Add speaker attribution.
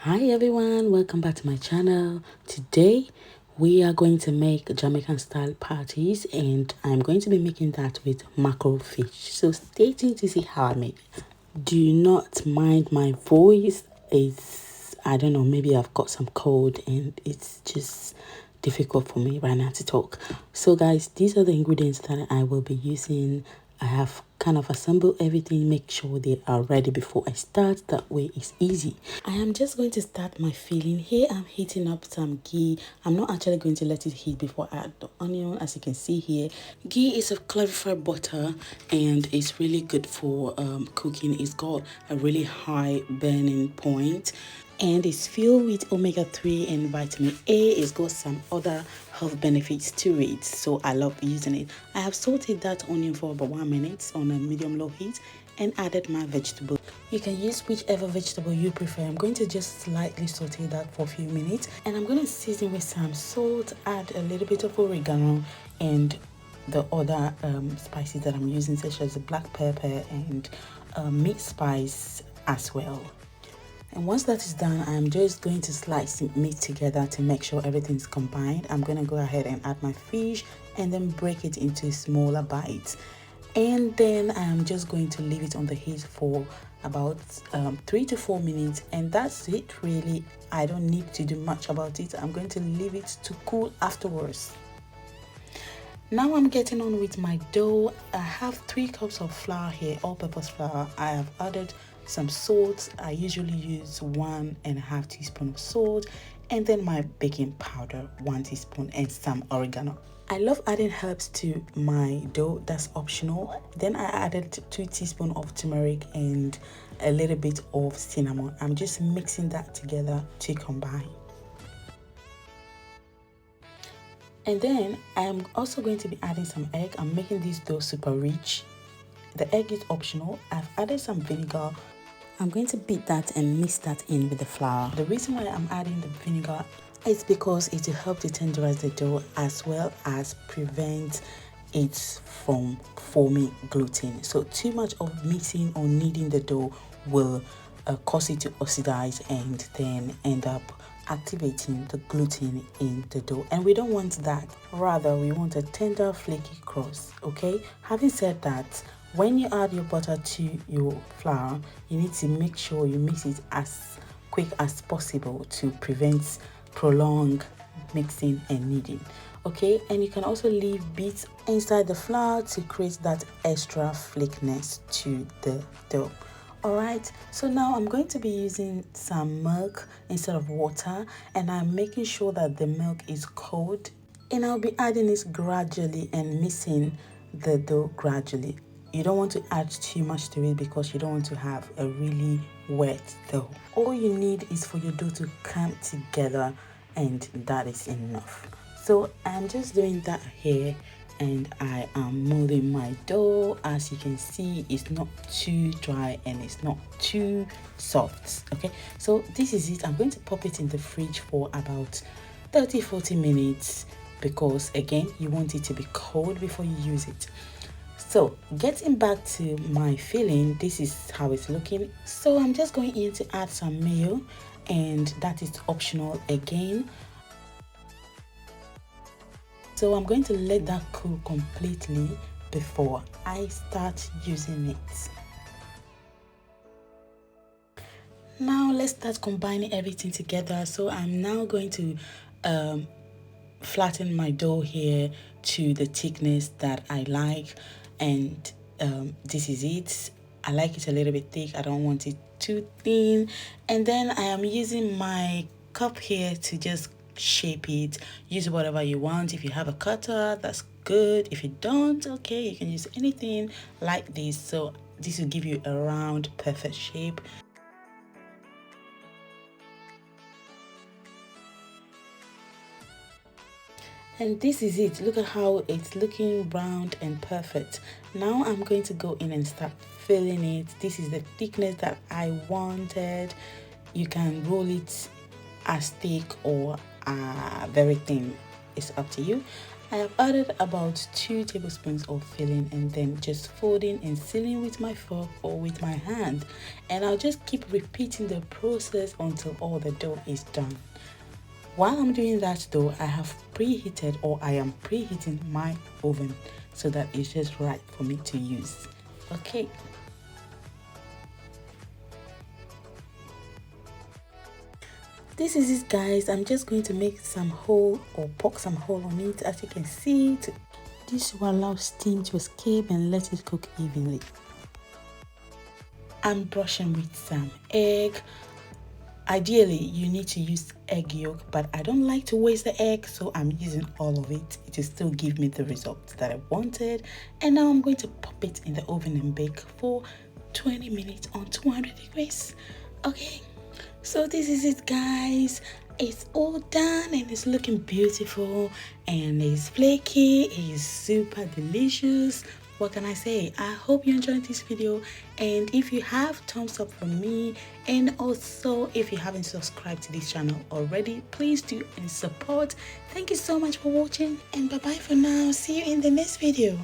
Speaker 1: Hi everyone, welcome back to my channel. Today we are going to make Jamaican style patties and I'm going to be making that with mackerel fish. So stay tuned to see how I make it. Do not mind my voice. I don't know, maybe I've got some cold and it's just difficult for me right now to talk. So guys, these are the ingredients that I will be using. I have kind of assembled everything, make sure they are ready before I start. That way it's easy. I am just going to start my filling. Here I'm heating up some ghee. I'm not actually going to let it heat before I add the onion. As you can see here, ghee is a clarified butter and it's really good for cooking. It's got a really high burning point and it's filled with omega-3 and vitamin A. It's got some other health benefits to it, so I love using it. I have sauteed that onion for about 1 minute on a medium-low heat and added my vegetable. You can use whichever vegetable you prefer. I'm going to just slightly saute that for a few minutes and I'm going to season with some salt, add a little bit of oregano and the other spices that I'm using, such as the black pepper and meat spice as well. And once that is done, I'm just going to slice meat together to make sure everything's combined. I'm going to go ahead and add my fish and then break it into smaller bites. And then I'm just going to leave it on the heat for about 3 to 4 minutes. And that's it really. I don't need to do much about it. I'm going to leave it to cool afterwards. Now I'm getting on with my dough. I have 3 cups of flour here, all-purpose flour. I have added some salt. I usually use 1.5 teaspoons of salt, and then my baking powder, 1 teaspoon, and some oregano. I love adding herbs to my dough. That's optional. Then I added 2 teaspoons of turmeric and a little bit of cinnamon. I'm just mixing that together to combine. And then I'm also going to be adding some egg. I'm making this dough super rich. The egg is optional. I've added some vinegar. I'm going to beat that and mix that in with the flour. The reason why I'm adding the vinegar is because it will help to tenderize the dough as well as prevent it from forming gluten. So too much of mixing or kneading the dough will cause it to oxidize and then end up activating the gluten in the dough, and we don't want that. Rather, we want a tender flaky crust. Okay, having said that, when you add your butter to your flour, you need to make sure you mix it as quick as possible to prevent prolonged mixing and kneading. Okay, and you can also leave bits inside the flour to create that extra flakiness to the dough. Alright, so now I'm going to be using some milk instead of water, and I'm making sure that the milk is cold, and I'll be adding this gradually and mixing the dough gradually. You don't want to add too much to it because you don't want to have a really wet dough. All you need is for your dough to come together, and that is enough. So I'm just doing that here, and I am molding my dough. As you can see, it's not too dry and it's not too soft. Okay, so this is it. I'm going to pop it in the fridge for about 30-40 minutes because again, you want it to be cold before you use it. So getting back to my filling, this is how it's looking. So I'm just going in to add some mayo, and that is optional again. So I'm going to let that cool completely before I start using it. Now let's start combining everything together. So I'm now going to flatten my dough here to the thickness that I like, and this is it. I like it a little bit thick. I don't want it too thin. And then I am using my cup here to just shape it. Use whatever you want. If you have a cutter, that's good. If you don't, okay, you can use anything like this. So this will give you a round perfect shape. And this is it. Look at how it's looking round and perfect. Now I'm going to go in and start filling it. This is the thickness that I wanted. You can roll it as thick or very thin. It's up to you. I have added about 2 tablespoons of filling and then just folding and sealing with my fork or with my hand, and I'll just keep repeating the process until all the dough is done. While I'm doing that though, I have preheated, or I am preheating my oven so that it's just right for me to use. Okay. This is it, guys. I'm just going to make some hole or poke some hole on it, as you can see. This will allow steam to escape and let it cook evenly. I'm brushing with some egg. Ideally, you need to use egg yolk, but I don't like to waste the egg, so I'm using all of it. It will still give me the result that I wanted. And now I'm going to pop it in the oven and bake for 20 minutes on 200 degrees. Okay. So this is it, guys. It's all done and it's looking beautiful and it's flaky. It's super delicious. What can I say? I hope you enjoyed this video, and if you have, thumbs up from me. And also, if you haven't subscribed to this channel already, please do and support. Thank you so much for watching, and bye bye for now. See you in the next video.